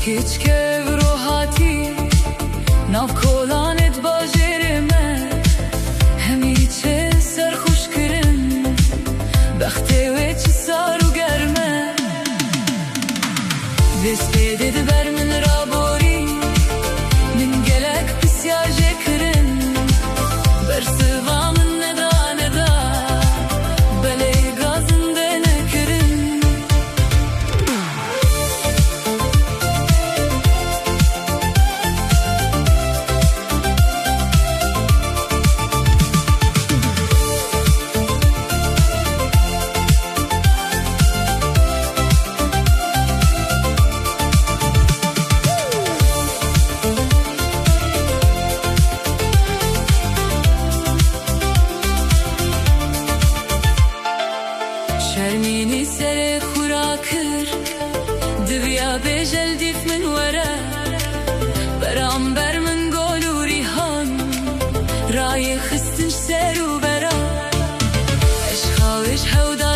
Kichke vrohati nav kolanet bajerime hemiche sarkhush kirin bakhte ve chi saru germe vespede de bermin rabori min gelek pisyaje kirin bersivamın neda neda bele gazın dene kirin شرميني سر خوراكر دبيا بجل ديف من ورا برامبر من قول وريهان راي خستنش سر وبرا اشخاوش هودا